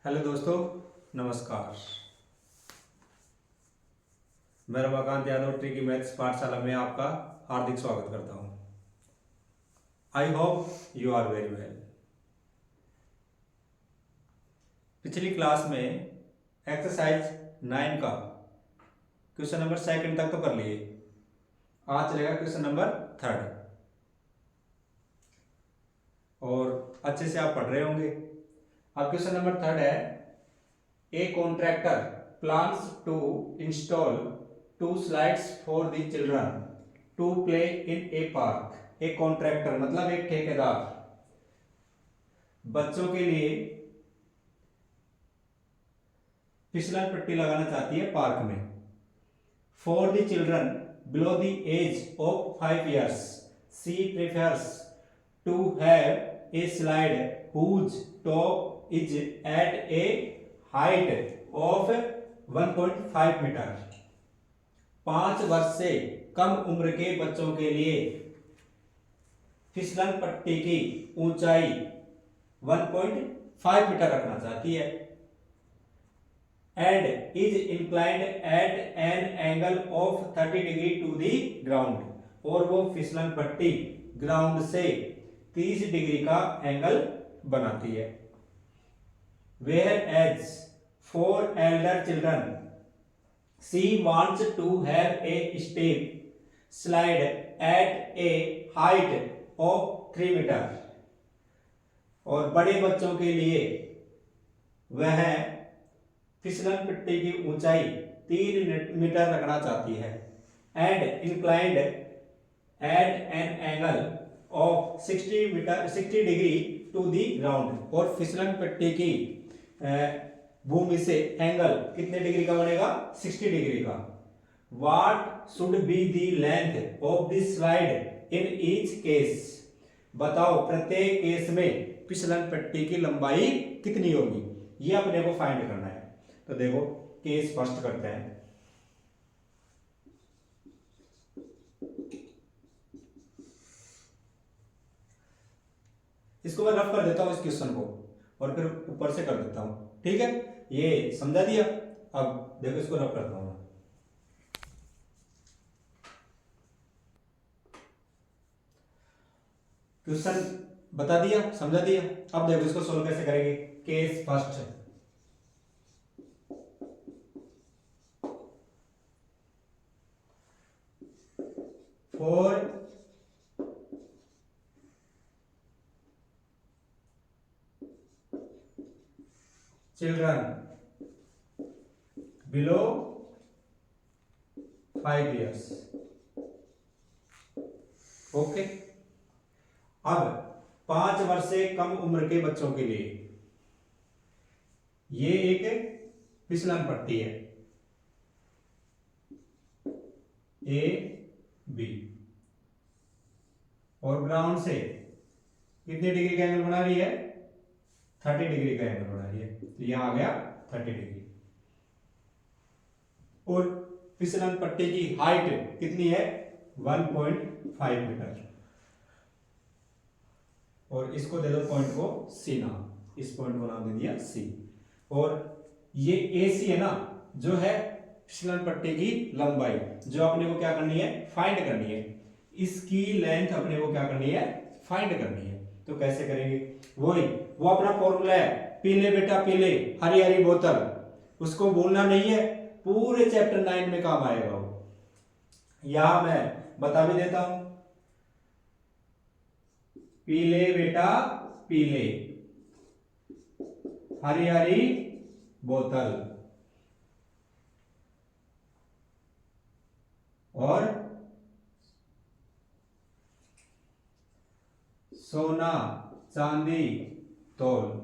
Hello दोस्तों, नमस्कार। मैं रमाकांत यादव ट्रिकी मैथ्स पाठशाला में आपका हार्दिक स्वागत करता हूं। I hope you are very well. पिछली क्लास में एक्सरसाइज 9 का क्वेश्चन नंबर 2 तक तो कर लिए। आज चलेगा क्वेश्चन नंबर 3 और अच्छे से आप पढ़ रहे होंगे। अब क्वेश्चन नंबर 3 है, a contractor plans to install 2 slides for the children to play in a park। एक कॉन्ट्रैक्टर मतलब एक ठेकेदार बच्चों के लिए फिसलन पट्टी लगाना चाहती है पार्क में। For the children below the age of 5 years she prefers to have a slide whose top is at a height of 1.5 metre. 5 वर्ष से कम उम्र के बच्चों के लिए फिसलन पट्टी की ऊंचाई 1.5 मीटर रखना चाहती है and is inclined at an angle of 30 degree to the ground. और वो फिसलन पट्टी ग्राउंड से 30 डिग्री का एंगल बनाती है। Where as for elder children she wants to have a steep slide at a height of 3 metre. और बड़े बच्चों के लिए वह फिसलन पट्टी की ऊंचाई 3 मीटर रखना चाहती है and inclined at an angle of 60 degree to the ground. और फिसलन पट्टी की भूमि से एंगल कितने डिग्री का बनेगा? 60 डिग्री का। What should be the length of the slide in each case. बताओ प्रत्येक केस में फिसलन पट्टी की लंबाई कितनी होगी, ये अपने को फाइंड करना है। तो देखो केस फर्स्ट करते हैं। इसको मैं रफ कर देता हूं इस क्वेश्चन को और फिर ऊपर से कर देता हूं, ठीक है? ये समझा दिया। अब देखो इसको रफ करता हूं। क्वेश्चन बता दिया, समझा दिया। अब देखो इसको सोल्व कैसे करेंगे। Case first, for children below 5 years। Okay, अब 5 वर्ष से कम उम्र के बच्चों के लिए ये एक फिसलन पट्टी है ए बी और ग्राउंड से कितने डिग्री का एंगल बना रही है? 30 डिग्री का एंगल बना रही है। तो यहां आ गया 30 डिग्री। और फिसलन पट्टी की हाइट कितनी है? 1.5 मीटर। और इसको दे दो पॉइंट को सी नाम, इस पॉइंट को नाम दे दिया सी। और ये ए सी है ना, जो है फिसलन पट्टी की लंबाई, जो अपने को क्या करनी है? फाइंड करनी है। इसकी लेंथ अपने को क्या करनी है? फाइंड करनी है। तो कैसे करेंगे? वो अपना फॉर्मूला है, पीले बेटा पीले, हरी हरी बोतल। उसको भूलना नहीं है, पूरे चैप्टर 9 में काम आएगा वो। यहां मैं बता भी देता हूं, पीले बेटा पीले, हरी हरी बोतल और सोना चांदी तोल।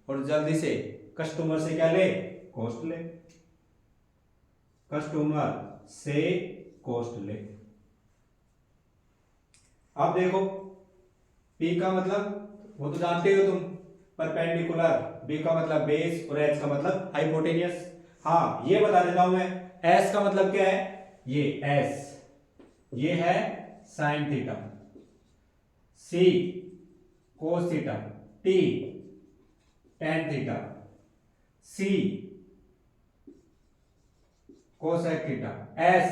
और जल्दी से कस्टमर से क्या ले? कॉस्ट ले। कस्टमर से कॉस्ट ले। अब देखो P का मतलब वो तो जानते हो तुम, परपेंडिकुलर। B का मतलब बेस और H का मतलब हाइपोटेनियस। हाँ, ये बता देता हूं मैं। S का मतलब क्या है? ये S, ये है sine theta, C cos theta, T tan theta. C cosec theta, S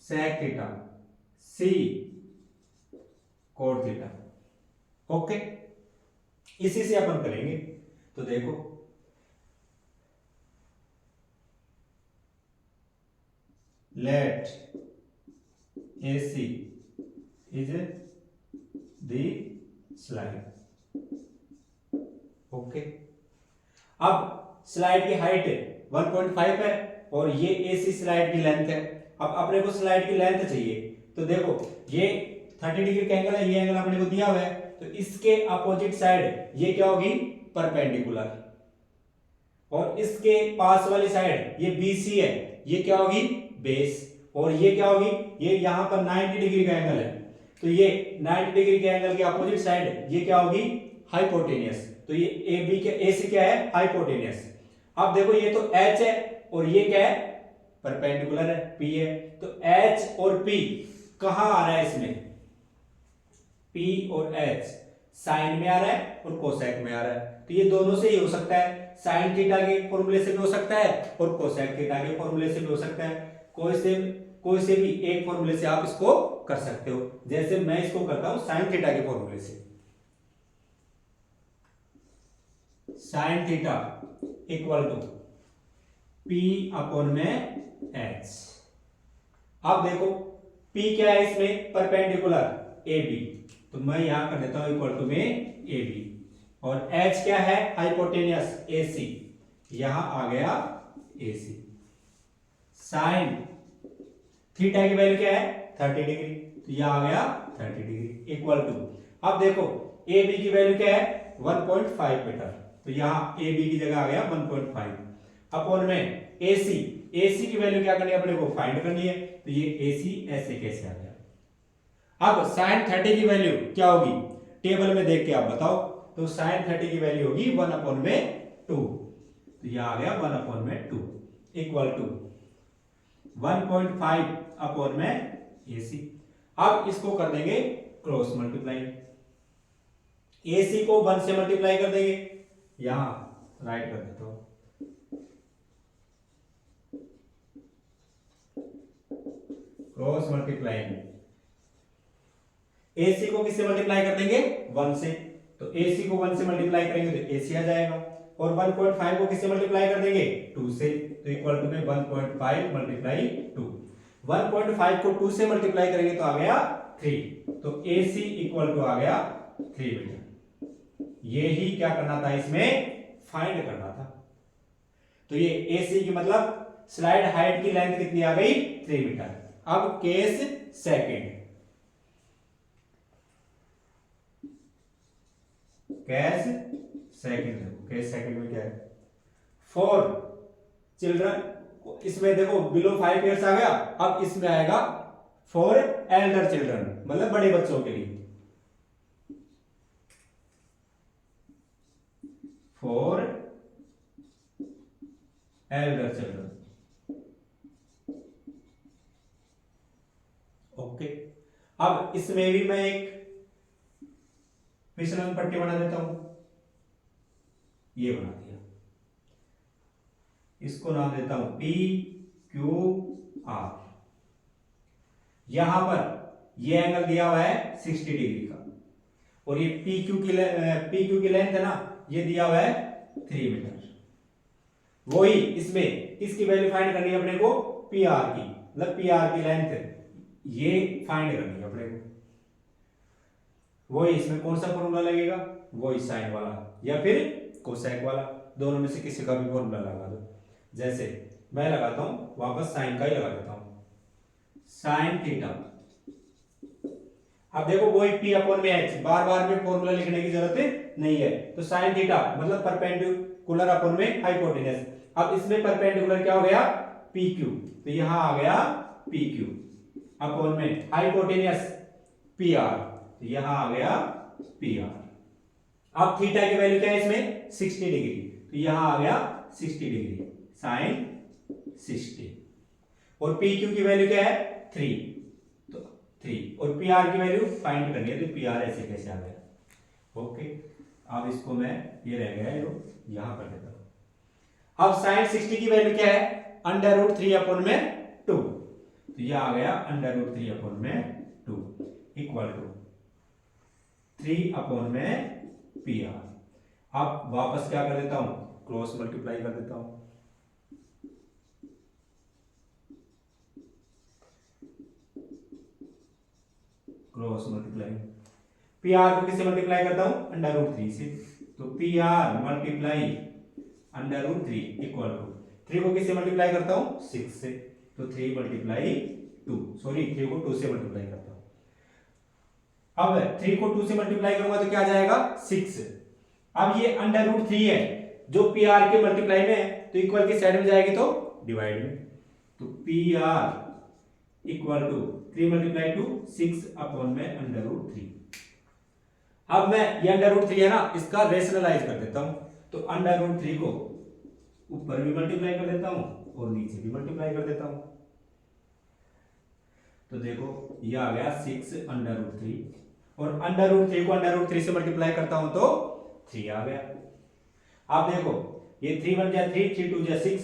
sec theta, C cot theta. Okay, इसी से अपन करेंगे। तो देखो let AC is the slide. Okay, अब स्लाइड की हाइट 1.5 है और ये AC स्लाइड की लेंथ है। अब अपने को स्लाइड की लेंथ चाहिए, तो देखो ये 30 डिग्री का एंगल है, ये एंगल अपने को दिया हुआ है, तो इसके अपोजिट साइड ये क्या होगी, परपेंडिकुलर, और इसके पास वाली साइड ये BC है, ये क्या होगी, बेस, और ये क्या होगी, ये यहां पर 90 डिग्री का एंगल है, तो ये 90 डिग्री के एंगल के अपोजिट साइड ये क्या होगी, हाइपोटेनियस। तो ये AB के AC क्या है, हाइपोटेनियस। अब देखो ये तो H है और ये क्या है, परपेंडिकुलर है, P है, तो H और P कहां आ रहा है इसमें, P और H साइन में आ रहा है और कोसेक में आ रहा है, तो ये दोनों से ही हो सकता है, साइन थीटा के फॉर्मूले से भी हो सकता है और कोसेक थीटा के फॉर्मूले से भी हो सकता है। कोई से भी एक फॉर्मूले से आप इसको कर सकते हो, जैसे मैं इसको करता हूं साइन थीटा के फॉर्मूले से। Sine theta equal to P upon में H। अब देखो P क्या है इसमें, परपेंडिकुलर AB, तो मैं यहां कर देता हूं इक्वल टू में AB, और H क्या है, हाइपोटेनियस AC, यहां आ गया AC। साइन थीटा की वैल्यू क्या है, 30 डिग्री, तो यहां आ गया 30 डिग्री इक्वल टू, अब देखो AB की वैल्यू क्या है, 1.5 मीटर, तो यहां AB की जगह आ गया 1.5 अपॉन में AC की वैल्यू क्या करनी है अपने को, फाइंड करनी है, तो ये AC ऐसे कैसे आ गया। अब साइन 30 की वैल्यू क्या होगी, टेबल में देख के आप बताओ, तो साइन 30 की वैल्यू होगी 1 अपॉन में 2, तो यह आ गया 1 अपॉन में 2 इक्वल टू 1.5 अपॉन में AC। अब इसको कर देंगे क्रॉस मल्टीप्लाई, AC को 1 से मल्टीप्लाई कर देंगे, यहां राइट कर देता हूं, क्रॉस मल्टीप्लाइंग AC को किससे मल्टीप्लाई कर देंगे, 1 से, तो AC को 1 से मल्टीप्लाई करेंगे तो AC आ जाएगा, और 1.5 को किससे मल्टीप्लाई कर देंगे, 2 से, तो इक्वल टू में 1.5 मल्टीप्लाई 2, 1.5 को 2 से मल्टीप्लाई करेंगे तो आ गया 3, तो AC इक्वल टू आ गया 3 मीटर। ये ही क्या करना था, इसमें फाइंड करना था, तो ये AC की मतलब स्लाइड हाइट की लेंथ कितनी आ गई, 3 मीटर। अब केस सेकंड, केस सेकंड में क्या है, 4 चिल्ड्रन, इसमें देखो बिलो 5 इयर्स आ गया, अब इसमें आएगा 4 एल्डर चिल्ड्रन, मतलब बड़े बच्चों के लिए, 4 एल्डर चिल्ड्रन। ओके, अब इसमें भी मैं एक फिसलन पट्टी बना देता हूं, ये बना दिया, इसको नाम देता हूं PQR। यहां पर ये एंगल दिया हुआ है 60 डिग्री का, और ये PQ की लेंथ है ना, ये दिया हुआ है 3 मीटर। वही इसमें इसकी वैल्यू फाइंड करनी है अपने को, PR की, मतलब PR की लेंथ ये फाइंड करनी है अपने को। वही इसमें कौन सा फॉर्मूला लगेगा, वही साइन वाला या फिर कोसेक वाला, दोनों में से किसी का भी फॉर्मूला लगा दो। जैसे मैं लगाता हूं, वापस साइन का ही लगा देता हूं, साइन थीटा। अब देखो वही P अपॉन में H, बार बार में फॉर्मूला लिखने की जरूरत नहीं है, तो साइन थीटा मतलब परपेंडिकुलर अपॉन में हाइपोटेनस। अब इसमें परपेंडिकुलर क्या हो गया, PQ, तो यहां आ गया PQ अपॉन में हाइपोटेनस PR, तो यहां आ गया PR। अब थीटा की वैल्यू क्या है इसमें, 60 डिग्री, तो यहां आ गया 60 डिग्री, साइन 60, और PQ की वैल्यू क्या है 3, तो 3, और PR की वैल्यू फाइंड करनी है, तो PR ऐसे कैसे आ गया। ओके, अब इसको मैं, ये रह गया है, यहां कर देता हूं, अब साइन 60 की वैल्यू क्या है, अंडर रूट 3 अपॉन में 2, तो ये आ गया अंडर रूट 3 अपॉन में 2 इक्वल टू 3 अपॉन में पी आर। अब वापस क्या कर देता हूं, क्रॉस मल्टीप्लाई कर देता हूं, क्रॉस मल्टीप्लाई, पी आर को किससे मल्टीप्लाई करता हूं, अंडर रूट 3 से, तो P R multiply under root 3 equal to 3 को किससे मल्टीप्लाई करता हूं, 6 से, तो 3 मल्टीप्लाई 2, सॉरी 3 को 2 से मल्टीप्लाई करता हूं। अब 3 को 2 से मल्टीप्लाई करूंगा तो क्या आ जाएगा, 6। अब ये अंडर रूट 3 है जो पी आर के मल्टीप्लाई में है, तो इक्वल की साइड में जाएगी तो डिवाइड में, तो P R equal to 3 multiply 2 6 upon में अंडर रूट 3। अब मैं ये अंडर रूट 3 है ना, इसका रेशनलाइज कर देता हूं, तो अंडर रूट 3 को ऊपर भी मल्टीप्लाई कर देता हूं और नीचे भी मल्टीप्लाई कर देता हूं, तो देखो ये आ गया 6 अंडर रूट 3 और अंडर रूट 3 को अंडर रूट 3 से मल्टीप्लाई करता हूं तो 3 आ गया। आप देखो ये 3 1 जा 3, 3 2 जा 6,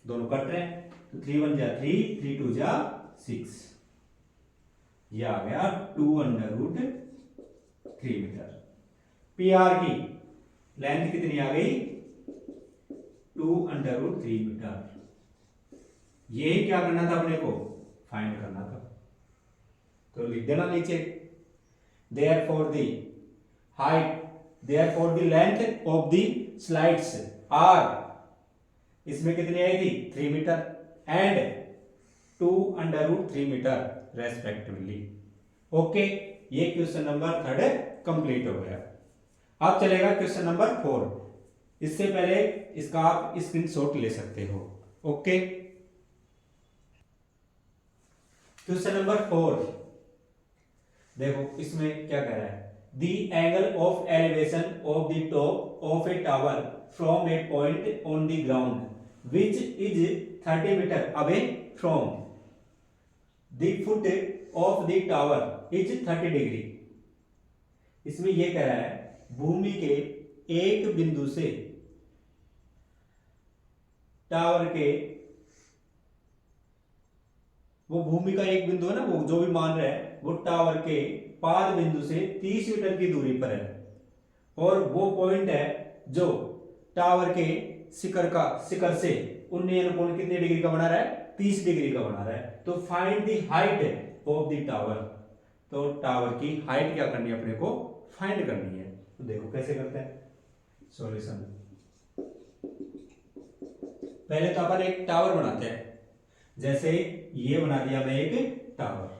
दोनों कट रहे हैं, तो 3 1 जा 3, 3 2 जा 6, ये आ गया 2 under root 3 metre. P R की लेंथ कितनी आ गई, 2 अंडर रूट 3 मीटर। यही क्या करना था अपने को, फाइंड करना था, तो लिख देना नीचे, therefore the height, therefore the length of the slides are, इसमें कितनी आई थी 3 metre and 2 under root 3 metre respectively. Okay, ये क्वेश्चन नंबर 3 कंप्लीट हो गया। अब चलेगा क्वेश्चन नंबर 4। इससे पहले इसका आप स्क्रीनशॉट ले सकते हो। ओके, क्वेश्चन नंबर 4 देखो, इसमें क्या कह रहा है, the angle of elevation of the top of a tower from a point on the ground which is 30 metre away from the foot of the tower is 30 degree. इसमें यह कह रहा है भूमि के एक बिंदु से टावर के, वो भूमि का एक बिंदु है ना, वो जो भी मान रहे हैं वो टावर के पाद बिंदु से 30 मीटर की दूरी पर है, और वो पॉइंट है जो टावर के शिखर से उन्नयन कोण कितने डिग्री का बना रहा है, 30 डिग्री का बना रहा है। तो find the height of the tower, तो टावर की हाइट क्या करनी है अपने को, फाइंड करनी है। तो देखो कैसे करते हैं सॉल्यूशन। पहले तो अपन एक टावर बनाते हैं, जैसे ये बना दिया मैं एक टावर।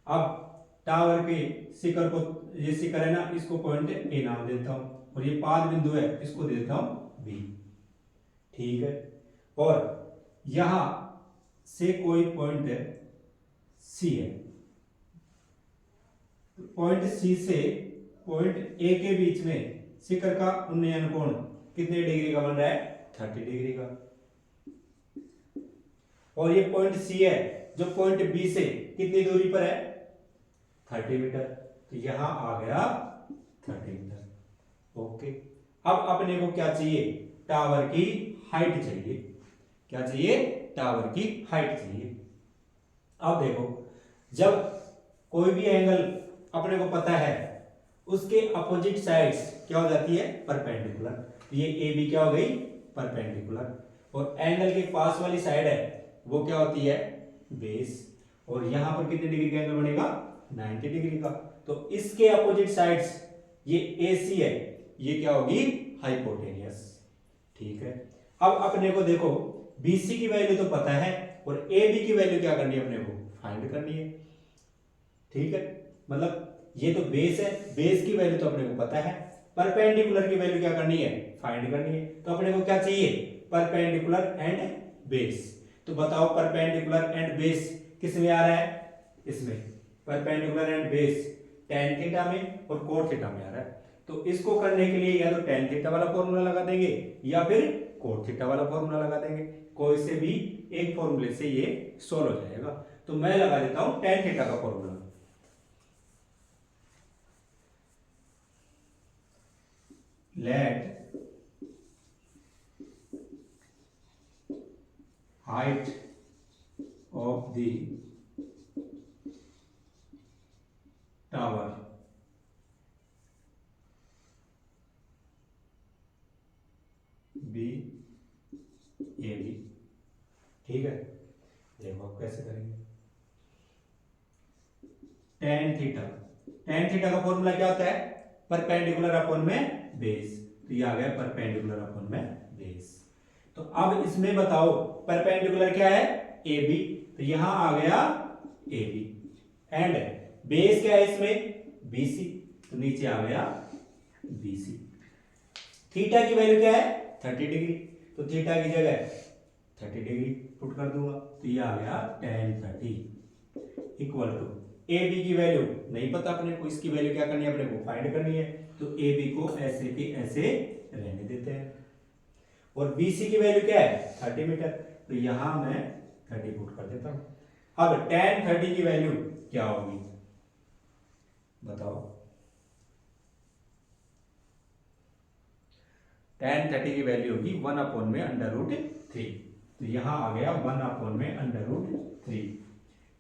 अब टावर के शिखर को, ये शिखर है ना, इसको पॉइंट ए नाम देता हूं, और ये पाद बिंदु है इसको दे देता हूं बी, ठीक है। और यहां से कोई पॉइंट सी है, पॉइंट सी से पॉइंट ए के बीच में शिखर का उन्नयन कोण कितने डिग्री का बन रहा है, 30 डिग्री का। और ये पॉइंट सी है जो पॉइंट बी से कितनी दूरी पर है, 30 मीटर, तो यहां आ गया 30 मीटर। ओके, अब अपने को क्या चाहिए, टावर की हाइट चाहिए। क्या चाहिए, टावर की हाइट चाहिए। अब देखो, जब कोई भी एंगल अपने को पता है, उसके अपोजिट साइड्स क्या हो जाती है, परपेंडिकुलर। तो ये ए बी क्या हो गई, परपेंडिकुलर, और एंगल के पास वाली साइड है वो क्या होती है, बेस, और यहां पर कितने डिग्री का एंगल बनेगा, 90 डिग्री का। तो इसके अपोजिट साइड्स, ये AC है, ये क्या होगी, हाइपोटेनियस, ठीक है। अब अपने को देखो BC की वैल्यू तो पता है, और AB की वैल्यू क्या करनी है, अपने को फाइंड करनी है, ठीक है। मतलब ये तो बेस है, बेस की वैल्यू तो अपने को पता है, परपेंडिकुलर की वैल्यू क्या करनी है, फाइंड करनी है। तो अपने को क्या चाहिए, परपेंडिकुलर एंड बेस। तो बताओ परपेंडिकुलर एंड बेस किस में आ रहा है, इसमें perpendicular and base tan theta में और cot थीटा में आ रहा है। तो इसको करने के लिए या तो tan थीटा वाला फॉर्मूला लगा देंगे या फिर cot थीटा वाला फॉर्मूला लगा देंगे, कोई से भी एक फॉर्मूले से ये सोल्व हो जाएगा। तो मैं लगा देता हूं tan थीटा का formula, let be A B. ठीक है, देखो आप कैसे करेंगे। टेन थीटा का फॉर्मूला क्या होता है? परपेंडिकुलर अपॉन में बेस। तो ये आ गया परपेंडिकुलर अपॉन में बेस। तो अब इसमें बताओ परपेंडिकुलर क्या है? A B. तो यहां आ गया ए बी एंड बेस क्या है इसमें? बीसी। तो नीचे आ गया बीसी। थीटा की वैल्यू क्या है? 30 डिग्री। तो थीटा की जगह 30 डिग्री पुट कर दूंगा। तो ये आ गया tan 30 equal to A B की वैल्यू नहीं पता अपने को, इसकी वैल्यू क्या करनी है अपने को? फाइंड करनी है। तो ए बी को ऐसे के ऐसे रहने देते हैं और बीसी की वैल्यू क्या है? 30 मीटर। तो यहां मैं 30 पुट कर देता हूं। अब tan 30 की वैल्यू क्या होगी बताओ? tan 30 की वैल्यू होगी 1 अपॉन में √3। तो यहां आ गया 1 अपॉन में √3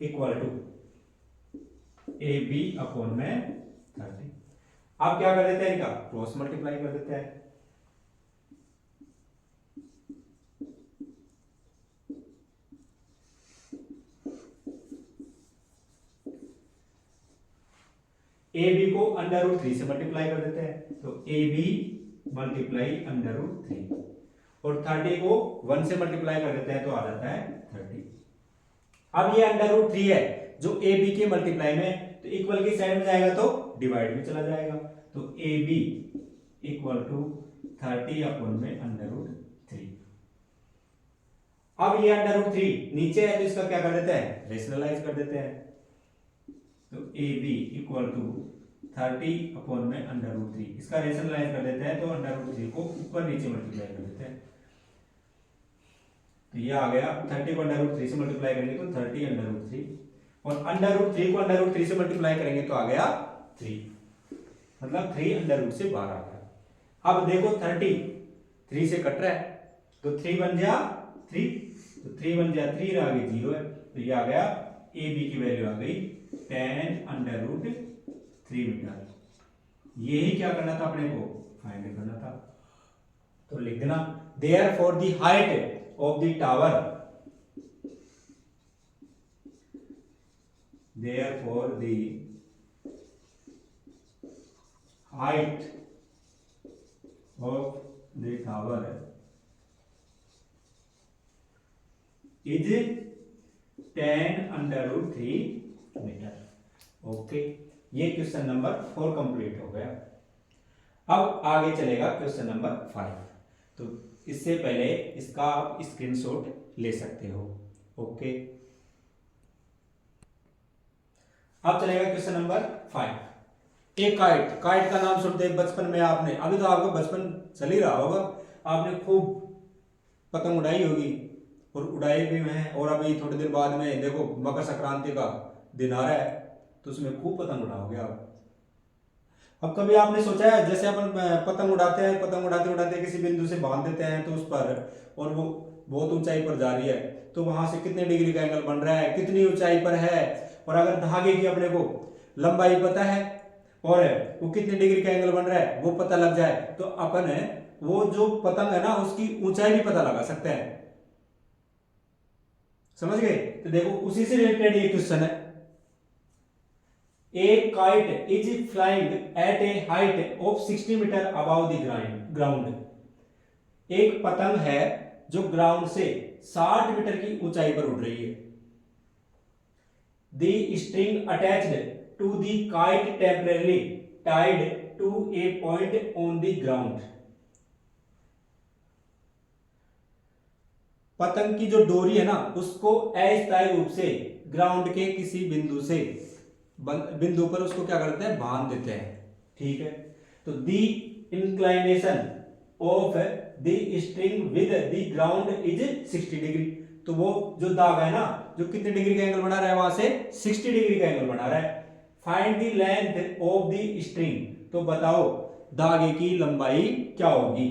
equal to A B upon में 30। अब क्या कर देते हैं? इनका क्रॉस मल्टीप्लाई कर देते हैं। ए बी को √3 से मल्टीप्लाई कर देते हैं। तो ए बी मल्टीप्लाई √3 और 30 को 1 से मल्टीप्लाई कर देते हैं तो आ जाता है 30। अब ये √3 है जो ए बी के मल्टीप्लाई में, तो इक्वल की साइड में जाएगा तो डिवाइड में चला जाएगा। तो A B equal to 30 upon में √3। अब ये √3 नीचे है तो इसका क्या कर देते हैं? रेशनलाइज कर देते हैं। तो A B equal to 30 upon में √3, इसका रेशनलाइज कर देते हैं तो √3 को ऊपर नीचे मल्टीप्लाई कर देते हैं। तो ये आ गया 30 को √3 से मल्टीप्लाई करेंगे तो 30 √3 और √3 को √3 से मल्टीप्लाई करेंगे तो आ गया 3, मतलब 3 √ से बाहर आ गया। अब देखो 30 3 से कट रहा है तो 3 बन गया 3, तो 3 बन गया 3 आगे 0 है। तो ये आ गया ए बी की वैल्यू आ गई tan √3 मीटर। यही क्या करना था अपने को? फाइंड करना था। तो लिख देना therefore the height of the tower, therefore the height of the tower is tan √3 metre. Okay, ये क्वेश्चन नंबर 4 कंप्लीट हो गया। अब आगे चलेगा क्वेश्चन नंबर 5। तो इससे पहले इसका आप स्क्रीनशॉट ले सकते हो। ओके, अब चलेगा क्वेश्चन नंबर 5। एक काइट, काइट का नाम सुनते बचपन में आपने, अभी तो आपका बचपन चल ही रहा होगा, आपने खूब पतंग उड़ाई होगी और उड़ाई भी है। और अभी थोड़ी देर बाद में देखो मकर संक्रांति का दिन आ रहा है तो उसमें खूब पतंग उड़ाओगे आप। अब कभी आपने सोचा है जैसे अपन पतंग उड़ाते हैं, पतंग उड़ाते उड़ाते किसी बिंदु से बांध देते हैं तो उस पर, और वो बहुत ऊंचाई पर जा रही है तो वहां से कितने डिग्री का एंगल बन रहा है, कितनी ऊंचाई पर है, और अगर धागे की अपने को लंबाई पता है और वो कितने डिग्री का एंगल बन रहा है वो पता लग जाए तो अपन वो जो पतंग है ना उसकी ऊंचाई भी पता लगा सकते हैं। समझ गए? तो देखो उसी से रिलेटेड ये क्वेश्चन है। A kite is flying at a height of 60 metre above the ground। एक पतंग है जो ग्राउंड से 60 मीटर की ऊंचाई पर उड़ रही है। The string attached to the kite temporarily tied to a point on the ground। पतंग की जो डोरी है ना उसको अस्थायी रूप से ग्राउंड के किसी बिंदु पर उसको क्या करते हैं? बांध देते हैं। ठीक है, तो the inclination of the string with the ground is 60 degree. तो वो जो धागा है ना जो कितने डिग्री का एंगल बना रहा है वहां से 60 डिग्री का एंगल बना रहा है। Find the length of the string, तो बताओ धागे की लंबाई क्या होगी।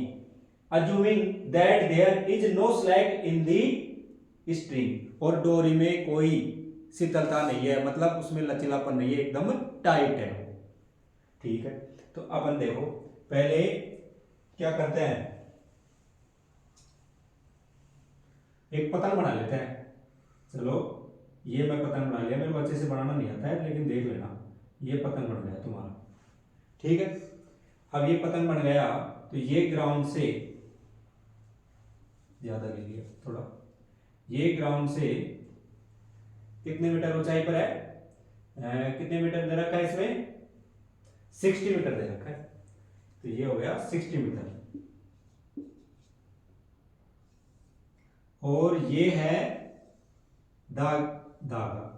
Assuming that there is no slack in the string, और डोरी में कोई शीतलता नहीं है, मतलब उसमें लचीलापन नहीं है, एकदम टाइट है। ठीक है, तो अपन देखो पहले क्या करते हैं, एक पतंग बना लेते हैं। चलो ये मैं पतंग बना लिया, मेरे को अच्छे से बनाना नहीं आता है लेकिन देख लेना, ये पतंग बन गया तुम्हारा, ठीक है। अब ये पतंग बन गया तो ये ग्राउंड से, ज्यादा ले लिया थोड़ा, ये ग्राउंड से कितने मीटर ऊंचाई पर है, कितने मीटर दे रखा है इसमें, 60 मीटर दे रखा है, तो ये हो गया 60 मीटर। और ये है धागा,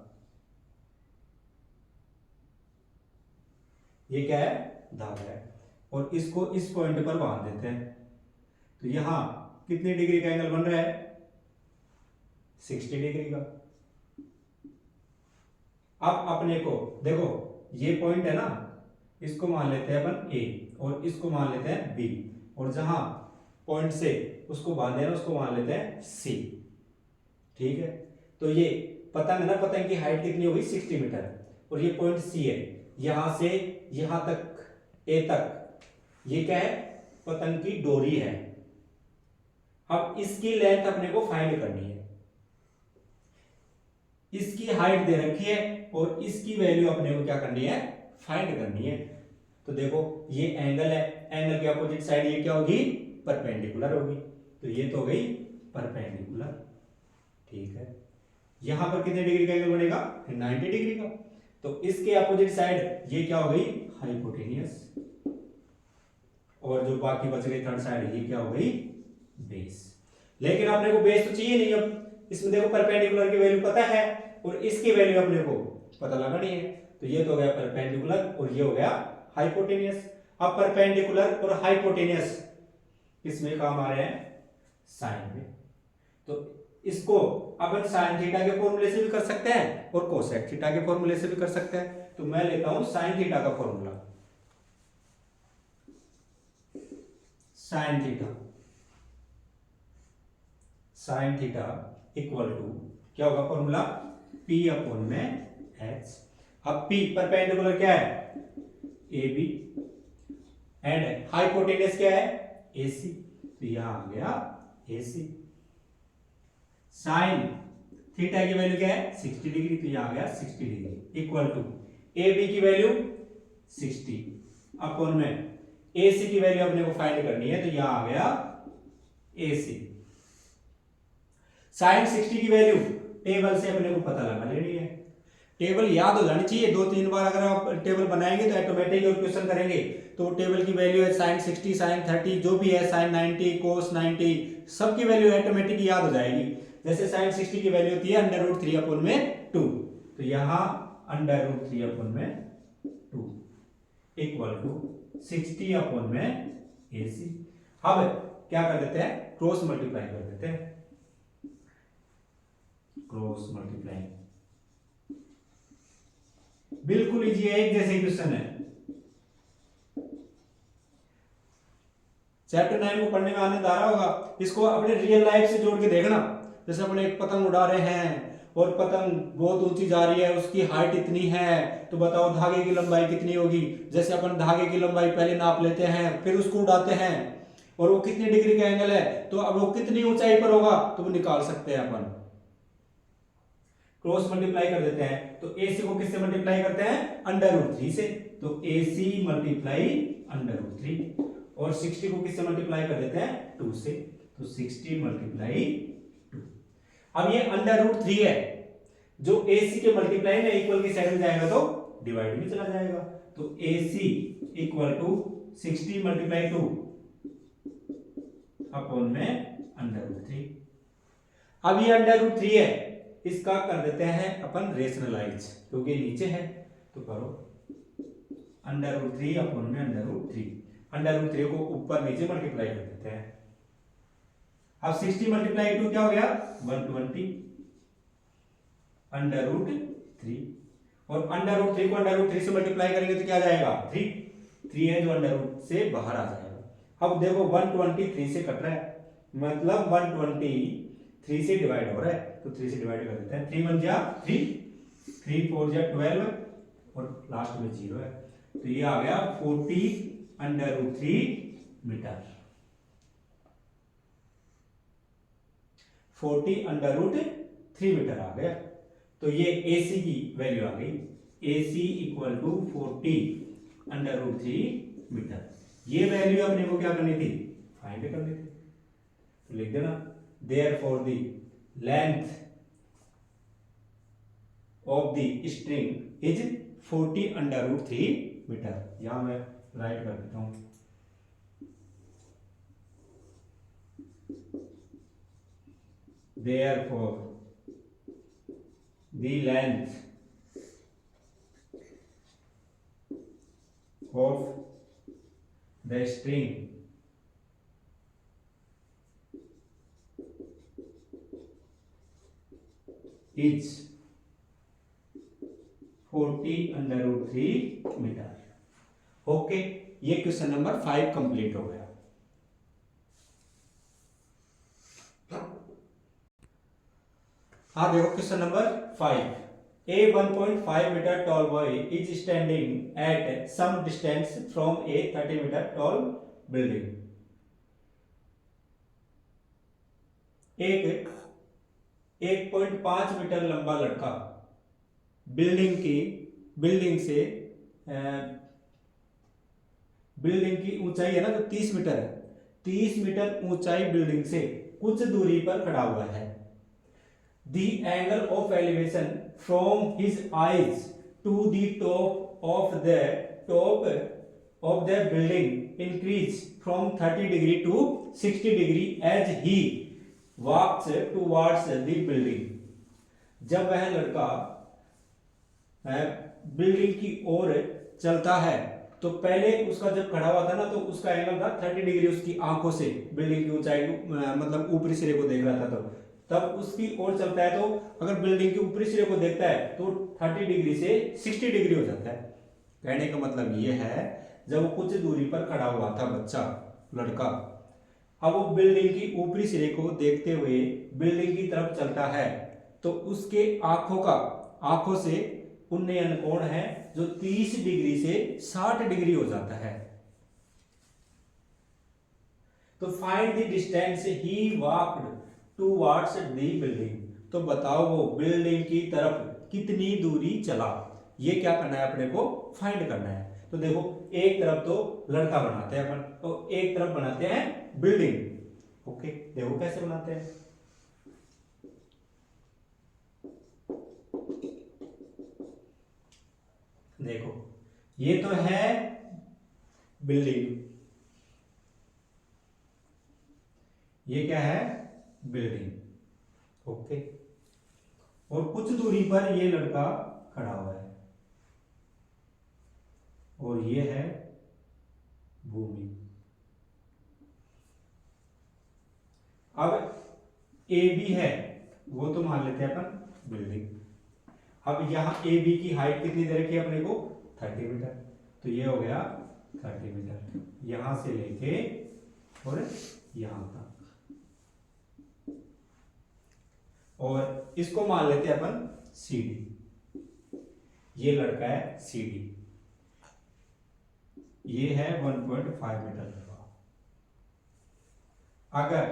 ये क्या है, धागा है, और इसको इस पॉइंट पर बांध देते हैं। तो यहां कितने डिग्री का एंगल बन रहा है, 60 डिग्री का। अब अपने को देखो, ये पॉइंट है ना, इसको मान लेते हैं अपन ए और इसको मान लेते हैं बी, और जहां पॉइंट से उसको बांधे ना उसको मान लेते हैं सी, ठीक है। तो ये पतंग ना, पतंग की हाइट कितनी होगी, 60 मीटर, और ये पॉइंट सी है, यहां से यहां तक ए तक, ये क्या है, पतंग की डोरी है। अब इसकी लेंथ अपने को फाइंड करनी है, इसकी हाइट दे रखी है और इसकी वैल्यू अपने को क्या करनी है, फाइंड करनी है। तो देखो ये एंगल है, एंगल के अपोजिट साइड ये क्या होगी, परपेंडिकुलर होगी, तो ये तो हो गई परपेंडिकुलर, ठीक है। यहां पर कितने डिग्री का एंगल बनेगा, 90 डिग्री का, तो इसके अपोजिट साइड ये क्या हो गई, हाइपोटेनियस, और जो बाकी बच गई थर्ड साइड ये क्या हो गई, बेस। लेकिन अपने को बेस तो चाहिए नहीं, अब इसमें देखो परपेंडिकुलर की वैल्यू पता है और इसकी वैल्यू अपने को पता लगानी है, तो ये तो हो गया परपेंडिकुलर और ये हो गया हाइपोटेनियस। अब परपेंडिकुलर और हाइपोटेनियस किसमें काम आ रहे हैं, साइन में, तो इसको अपन साइन थीटा के फॉर्मूले से भी कर सकते हैं और कोसेक थीटा के फॉर्मूले से भी कर सकते हैं। तो मैं लेता हूं साइन थीटा का formula, sine theta, sine theta equal to क्या होगा फॉर्मूला, P अपॉन में H। अब P परपेंडिकुलर क्या है, AB, एंड हाइपोटेनियस क्या है, AC, तो यहां आ गया AC। साइन थीटा की वैल्यू क्या है, 60 डिग्री, तो यहां आ गया 60 डिग्री इक्वल टू AB की वैल्यू 60 अपॉन में AC की वैल्यू अपने को फाइंड करनी है, तो यहां आ गया AC। साइन 60 की वैल्यू टेबल से अपने को पता लगा लेनी है, टेबल याद हो जानी चाहिए, 2-3 बार अगर आप टेबल बनाएंगे तो ऑटोमेटिक और क्वेश्चन करेंगे तो टेबल की वैल्यू है साइन 60, साइन 30, जो भी है साइन 90, कोस 90, सबकी वैल्यू ऑटोमेटिक याद हो जाएगी। जैसे साइन 60 की वैल्यू होती है √3 अपॉन में 2, तो यहां √3 अपॉन में 2 इक्वल टू 60 अपॉन में AC। अब क्या कर देते हैं, क्रॉस मल्टीप्लाई कर देते हैं, क्रॉस मल्टीप्लाई, बिल्कुल इजी है, एक जैसे क्वेश्चन है। चैप्टर 9 को पढ़ने में आनंद आ रहा होगा, इसको अपने रियल लाइफ से जोड़ के देखना। जैसे अपन एक पतंग उड़ा रहे हैं और पतंग बहुत ऊंची जा रही है, उसकी हाइट इतनी है, तो बताओ धागे की लंबाई कितनी होगी। जैसे अपन धागे की लंबाई पहले नाप लेते हैं, फिर उसको उड़ाते हैं, और वो कितने डिग्री का एंगल है, तो अब वो कितनी ऊंचाई पर होगा तो वो निकाल सकते हैं अपन। क्रॉस मल्टीप्लाई कर देते हैं, तो AC को किससे मल्टीप्लाई करते हैं, √3 से, तो AC मल्टीप्लाई √3, और 60 को किससे मल्टीप्लाई कर देते हैं, 2 से, तो 60 मल्टीप्लाई 2। अब ये √3 है, जो AC के मल्टीप्लाई में इक्वल की साइड में जाएगा तो डिवाइड में चला जाएगा, तो AC equal to 60 multiply 2 upon में √3। अब ये √3 है, इसका कर देते हैं अपन रेशनलाइज, क्योंकि नीचे है, तो करो √3 अपॉन में √3, √3 को ऊपर नीचे मल्टीप्लाई कर देते हैं। अब 60 मल्टीप्लाई 2 क्या हो गया, 120 √3, और √3 को √3 से मल्टीप्लाई करेंगे तो क्या जाएगा, 3 है जो √ से बाहर आ जाएगा। अब देखो 123 से कट रहा है, मतलब 123 से डिवाइड हो रहा है, तो 3 से डिवाइड कर देते हैं, 3 1 जा 3, 3 4 जा 12, और लास्ट में 0 है, तो ये आ गया 40 √3 मीटर। 40√3 मीटर आ गया। तो ये AC की वैल्यू आ गई, AC इक्वल टू 40√3 मीटर। ये वैल्यू अपने को क्या करनी थी, फाइंड करनी थी। तो लिख देना therefore the length of the string is 40√3 metre. यहां मैं राइट कर देता हूं, therefore the length of the string is 40√3 metre. Okay, ये क्वेश्चन नंबर 5 कंप्लीट हो गया। हाँ देखो question number 5। A 1.5 meter tall boy is standing at some distance from a 30 meter tall building। एक 1.5 मीटर लंबा लड़का बिल्डिंग से बिल्डिंग की ऊंचाई है ना, तो 30 मीटर है, 30 मीटर ऊंचाई बिल्डिंग से कुछ दूरी पर खड़ा हुआ है। The angle of elevation from his eyes to the top of the building increase from 30 degree to 60 degree as he walks towards the building। जब वह लड़का बिल्डिंग की ओर चलता है तो पहले उसका जब खड़ा हुआ था ना, तो उसका एंगल था 30 डिग्री, उसकी आंखों से बिल्डिंग की ऊंचाई मतलब ऊपरी सिरे को देख रहा था। तब उसकी ओर चलता है तो अगर बिल्डिंग के ऊपरी सिरे को देखता है तो 30 डिग्री से 60 डिग्री हो जाता है। कहने का मतलब ये है, जब वो कुछ दूरी पर खड़ा हुआ था बच्चा लड़का, अब वो बिल्डिंग की ऊपरी सिरे को देखते हुए बिल्डिंग की तरफ चलता है तो उसके आंखों से उन्नयन कोण है जो 30 डिग्री से 60 डिग्री हो जाता है। तो find the distance he walked towards the building. तो बताओ वो बिल्डिंग की तरफ कितनी दूरी चला, ये क्या करना है अपने को, फाइंड करना है। तो देखो एक तरफ तो लड़का बनाते हैं अपन, तो एक तरफ बनाते हैं बिल्डिंग। ओके, देखो कैसे बनाते हैं। देखो ये तो है बिल्डिंग, ये क्या है, बिल्डिंग। ओके, और कुछ दूरी पर ये लड़का खड़ा हुआ है और ये है भूमि। अब ए बी है, वो तो मान लेते हैं अपन बिल्डिंग। अब यहां ए बी की हाइट कितनी दे रखी है अपने को, 30 मीटर। तो ये हो गया 30 मीटर, यहां से लेके और यहां तक। और इसको मान लेते हैं अपन सी डी। ये लड़का है सी डी, ये है 1.5 मीटर लंबा। अगर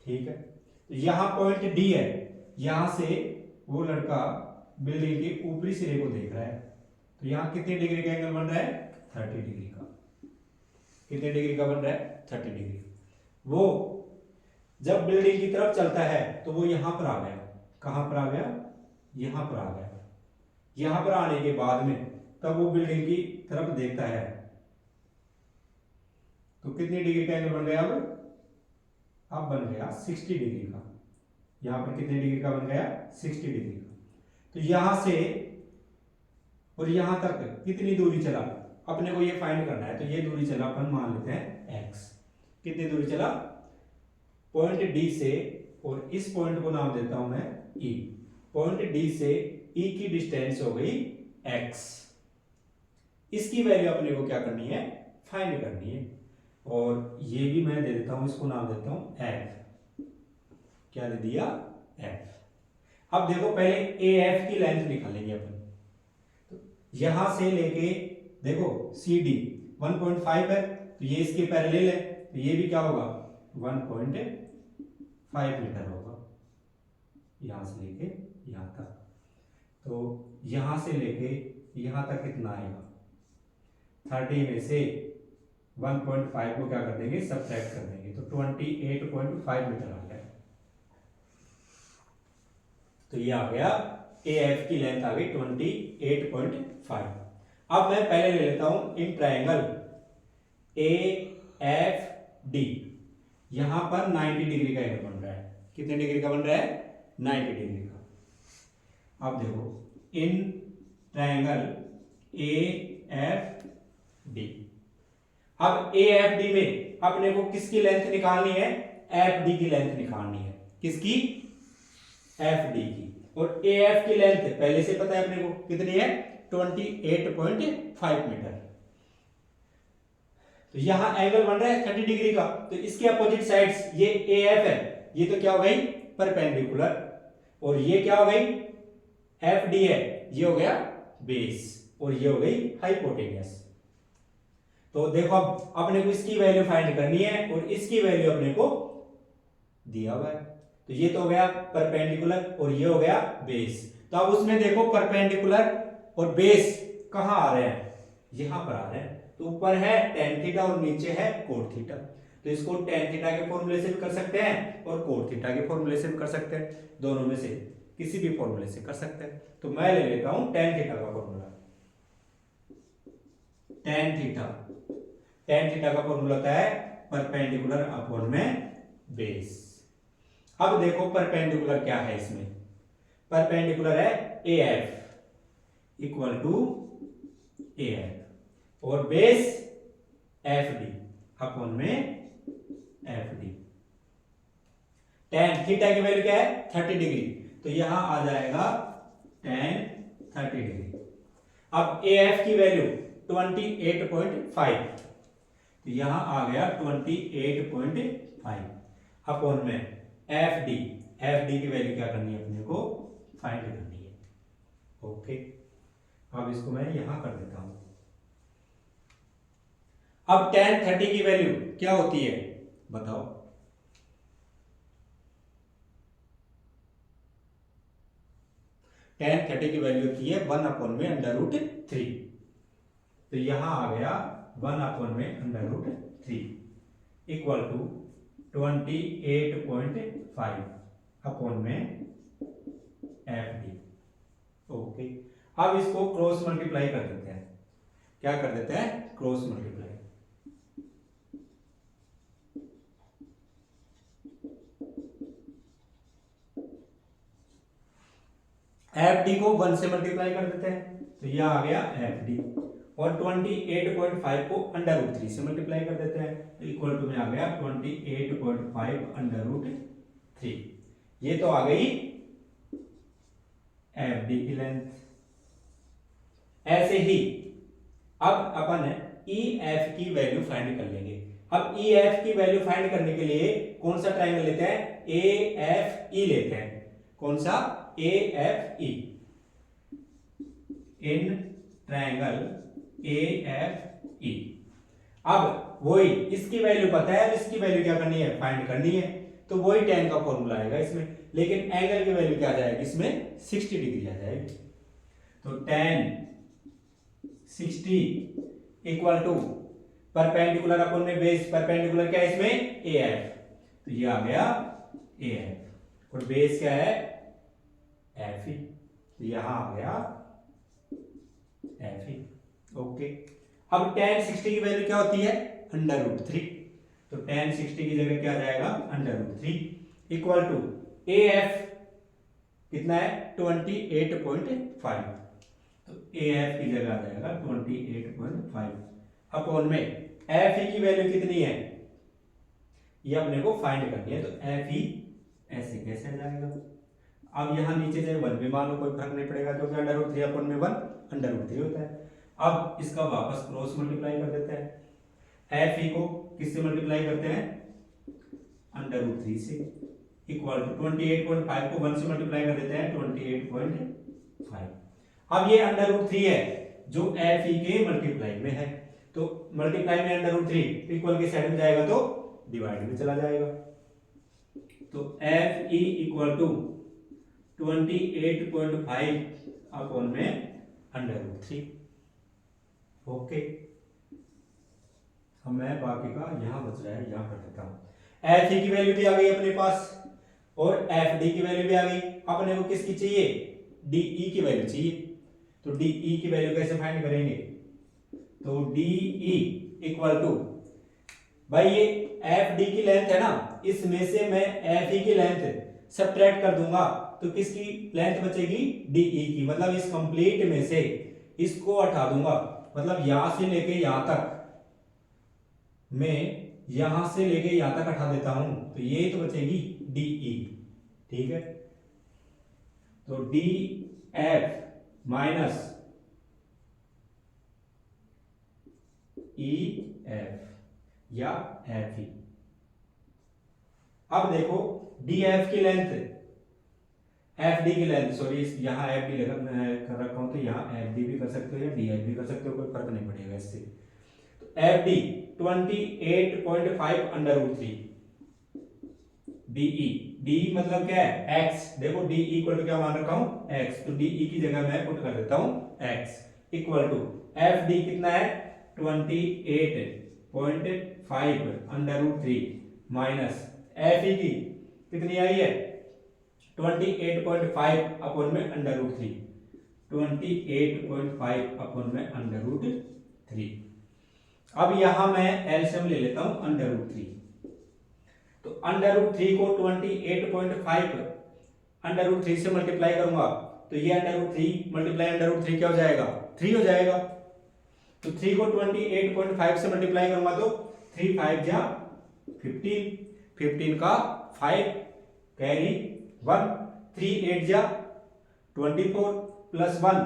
ठीक है, यहां पॉइंट डी है, यहां से वो लड़का बिल्डिंग के ऊपरी सिरे को देख रहा है, तो यहां कितने डिग्री का एंगल बन रहा है, 30 डिग्री का। कितने डिग्री का बन रहा है, 30 डिग्री। वो जब बिल्डिंग की तरफ चलता है तो वो यहां पर आ गया। कहां पर आ गया, यहां पर आ गया। यहां पर आने के बाद में तब वो बिल्डिंग की तरफ देखता है तो कितनी डिग्री का एंगल बन गया, अब बन गया 60 डिग्री का। यहां पर कितने डिग्री का बन गया, 60 डिग्री का। तो यहां से और यहां तक कितनी दूरी चला, अपने को ये फाइंड करना है। तो ये दूरी चला अपन मान लेते हैं x। कितनी दूरी चला, पॉइंट डी से, और इस पॉइंट को नाम देता हूं मैं E। पॉइंट डी से E की डिस्टेंस हो गई x। इसकी वैल्यू अपने को क्या करनी है, फाइंड करनी है। और ये भी मैं दे देता हूं, इसको नाम देता हूं f। क्या दे दिया, f। अब देखो पहले AF की लेंथ निकालेंगे अपन। तो यहां से लेके देखो CD 1.5 है, तो ये इसके पैरेलल है, तो ये भी क्या होगा 1.5 मीटर होगा, यहाँ से लेके यहाँ तक। तो यहाँ से लेके यहाँ तक कितना आएगा, 30 में से 1.5 को क्या कर देंगे, सब्ट्रैक्ट कर देंगे, तो 28.5 मीटर आ गया। तो ये आ गया AF की लेंथ आ गई 28.5। अब मैं पहले ले लेता हूं इन ट्रायंगल AFD, यहां पर 90 डिग्री का एंगल बन रहा है। कितने डिग्री का बन रहा है, 90 डिग्री का। अब देखो इन ट्रायंगल AFD, अब AFD में अपने को किसकी लेंथ निकालनी है, FD की लेंथ निकालनी है। किसकी, FD की। और AF की लेंथ पहले से पता है अपने को कितनी है, 28.5 मीटर। तो यहां एंगल बन रहा है 30 डिग्री का, तो इसके अपोजिट साइड्स ये AF है, ये तो क्या हो गई परपेंडिकुलर, और ये क्या हो गई FD है, ये हो गया बेस, और ये हो गई हाइपोटेनियस। तो देखो अब अपने को इसकी वैल्यू फाइंड करनी है, और इसकी वैल्यू अपने को दिया हुआ है। तो ये तो हो गया परपेंडिकुलर और ये हो गया बेस। तो अब उसमें देखो परपेंडिकुलर और बेस कहां आ रहे हैं, यहां पर आ रहे हैं। तो ऊपर है tan थीटा और नीचे है cot थीटा। तो इसको tan थीटा के फॉर्मूले से भी कर सकते हैं और cot थीटा के फॉर्मूले से भी कर सकते हैं, दोनों में से किसी भी फॉर्मूले से कर सकते हैं। तो मैं ले लेता हूं tan थीटा का फॉर्मूला। tan थीटा का फॉर्मूला होता है परपेंडिकुलर अपॉन में बेस। अब देखो परपेंडिकुलर क्या है, इसमें परपेंडिकुलर है AF इक्वल टू AF और बेस FD अपॉन में FD। tan थीटा की वैल्यू क्या है 30 डिग्री, तो यहां आ जाएगा tan 30 डिग्री। अब AF की वैल्यू 28.5, तो यहां आ गया 28.5 अपॉन में FD की वैल्यू क्या करनी है अपने को, फाइंड करनी है। ओके, अब इसको मैं यहां कर देता हूं। अब tan 30 की वैल्यू क्या होती है बताओ, tan 30 की वैल्यू होती है 1 अपॉन में √3। तो यहां आ गया 1 अपॉन में √3 इक्वल टू 28.5 अपॉन में FD। ओके, अब इसको क्रॉस मल्टीप्लाई कर देते हैं। क्या कर देते हैं, क्रॉस मल्टीप्लाई। FD को 1 से मल्टीप्लाई कर देते हैं, तो यह आ गया FD, और 28.5 को √3 से मल्टीप्लाई कर देते हैं, तो इक्वल टू में आ गया 28.5 √3। ये तो आ गई FD की लेंथ। ऐसे ही अब अपन EF की वैल्यू फाइंड कर लेंगे। अब EF की वैल्यू फाइंड करने के लिए कौन सा ट्रायंगल लेते हैं, AFE लेते हैं। कौन सा, AFE। In triangle AFE। अब वही इसकी वैल्यू पता है, अब इसकी वैल्यू क्या करनी है, फाइंड करनी है। तो वही tan का फॉर्मूला आएगा इसमें, लेकिन एंगल की वैल्यू क्या आ जाएगी इसमें, 60 डिग्री आ जाएगी। तो tan 60 equal to perpendicular upon में बेस, परपेंडिकुलर क्या है इसमें, AF, तो ये आ गया AF, और बेस क्या है FE, तो यहां आ गया FE। ओके, अब tan 60 की वैल्यू क्या होती है, √3। तो tan 60 की जगह क्या आ जाएगा, √3 इक्वल टू AF कितना है 28.5, तो AF की जगह आ जाएगा 28.5 अपॉन में FE की वैल्यू कितनी है, ये अपने को फाइंड करनी है। तो FE ऐसे कैसे आ जाएगा, अब यहां नीचे जाए 1 भी मान लो, कोई फर्क नहीं पड़ेगा, क्योंकि √3 अपॉन में 1 √3 होता है। अब इसका वापस क्रॉस मल्टीप्लाई कर देते हैं। FE को किससे मल्टीप्लाई करते हैं, √3 से, इक्वल टू 28.5 को 1 से मल्टीप्लाई कर देते हैं 28.5। अब ये √3 है जो FE के मल्टीप्लाई में है, तो मल्टीप्लाई में √3 इक्वल के साइड में जाएगा तो डिवाइड में चला जाएगा। तो F E equal to 28.5 upon में √3। ओके, अब मैं बाकी का यहां बच रहा है यहां कर देता हूं। एफ ई की वैल्यू भी आ गई अपने पास और एफ डी की वैल्यू भी आ गई। अपने को किसकी चाहिए? डी ई की वैल्यू चाहिए। तो डी ई की वैल्यू कैसे फाइंड करेंगे? तो डी ई इक्वल टू, भाई ये एफ डी की लेंथ है ना, इसमें से मैं एफ ई की लेंथ सब्ट्रैक्ट कर दूंगा तो किसकी लेंथ बचेगी? डी ई की। मतलब इस कंप्लीट में से इसको हटा दूंगा, मतलब यहां से लेके यहां तक, मैं यहां से लेके यहां तक हटा देता हूं तो ये तो बचेगी डी ई। ठीक है, तो D F minus E F या एफ ई। अब देखो डी एफ की लेंथ, एफ डी की लेंथ, सॉरी यहां एफ डी कर रखा हूं तो यहां एफ डी भी कर सकते हो या डी एफ भी कर सकते हो, कोई फर्क नहीं पड़ेगा इससे। तो एफ डी 28.5 √3 डीई। डी मतलब क्या है? एक्स। देखो डी इक्वल टू क्या मान रखा हूं? एक्स। तो डीई की जगह मैं पुट कर देता हूं X equal to F D कितना है? 28.5 √3 माइनस एफ ई की कितनी आई है? 28.5 अपॉन में √3, 28.5 अपॉन में √3। अब यहां मैं एलसीएम ले लेता हूं √3। तो √3 को 28.5 √3 से मल्टीप्लाई करूंगा तो ये √3 मल्टीप्लाई √3 क्या हो जाएगा? 3 हो जाएगा। तो 3 को 28.5 से मल्टीप्लाई करूंगा तो 3 5 जा 15, 15 का 5 कैरी 1, 3 8 जा 24 प्लस 1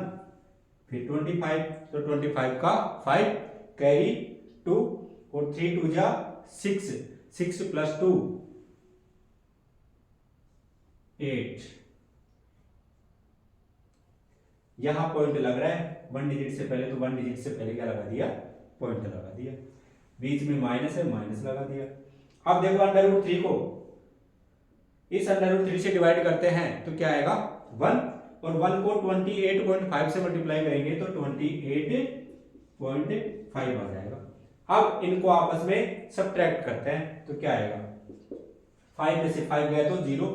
फिर 25, तो 25 का 5 कैरी 2 और 3 2 जा 6, 6 प्लस 2 8। यहां पॉइंट लग रहा है 1 डिजिट से पहले, तो 1 डिजिट से पहले क्या लगा दिया? पॉइंट लगा दिया। बीच में माइनस है, माइनस लगा दिया। अब देखो √3 को इस √3 से डिवाइड करते हैं तो क्या आएगा? 1, और 1 को 28.5 से मल्टीप्लाई करेंगे तो 28.5 आ जाएगा। अब इनको आपस में सब्ट्रैक्ट करते हैं तो क्या आएगा? 5 में से 5 गया तो 0,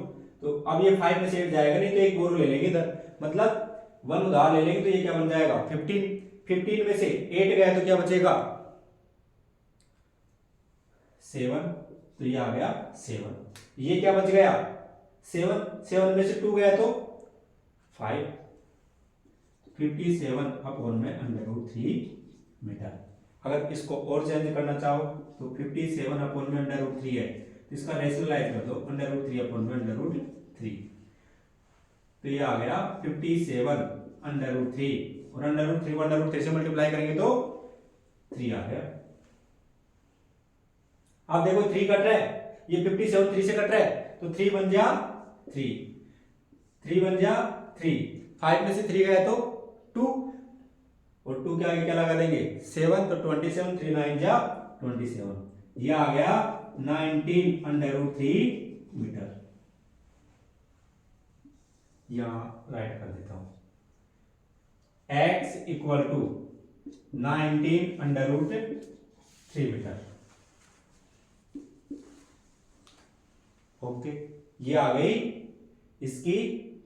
तो अब ये 5 में से 8 जाएगा नहीं तो एक बोरो ले लेंगे इधर, मतलब 1 उधार ले लेंगे तो ये क्या बन जाएगा? 15, 15 में से 8 गया तो क्या बचेगा? 7, तो ये आ गया 7। ये क्या बच गया? 7, 7 में से 2 गया तो 5, 57 अपॉन में √3 मीटर। अगर इसको और चेंज करना चाहो तो 57 अपॉन में √3 है तो इसका रेशनलाइज कर दो √3 अपॉन में √3, तो ये आ गया 57 √3 और √3 को √3 से मल्टीप्लाई करेंगे तो 3 आ गया। अब देखो 3 कट रहा है, ये 57 3 से कट रहा है तो 3 बन जा 3, 3 बन जा 3, 5 में से 3 गया तो 2 और 2 के आगे क्या लगा देंगे? 7, तो 27, 3 9 जा 27, ये आ गया 19 √3 मीटर। यहां राइट कर देता हूं x equal to 19 √3 metre. Okay, ये आ गई इसकी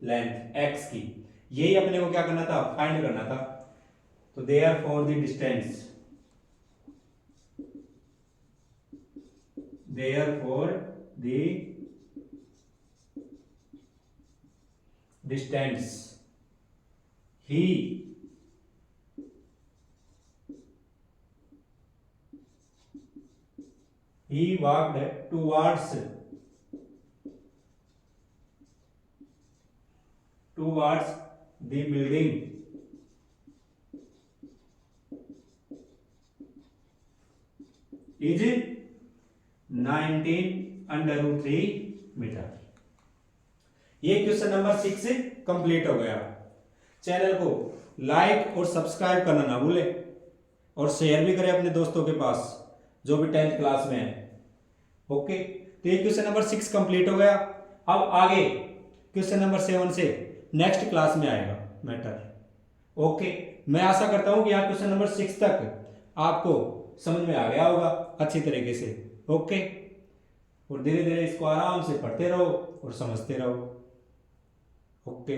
लेंथ x की। यही अपने को क्या करना था? फाइंड करना था। तो therefore the distance, therefore the distance he walked towards the building is 19 √3 metre. ये क्वेश्चन नंबर 6 कंप्लीट हो गया। चैनल को लाइक और सब्सक्राइब करना ना भूले और शेयर भी करें अपने दोस्तों के पास जो भी 10th क्लास में है। ओके, तो ये क्वेश्चन नंबर 6 कंप्लीट हो गया। अब आगे क्वेश्चन नंबर 7 से नेक्स्ट क्लास में आएगा मैटर। ओके, मैं आशा करता हूं कि यहाँ क्वेश्चन नंबर 6 तक आपको समझ में आ गया होगा अच्छी तरीके से। ओके, और धीरे धीरे इसको आराम से पढ़ते रहो और समझते रहो। ओके।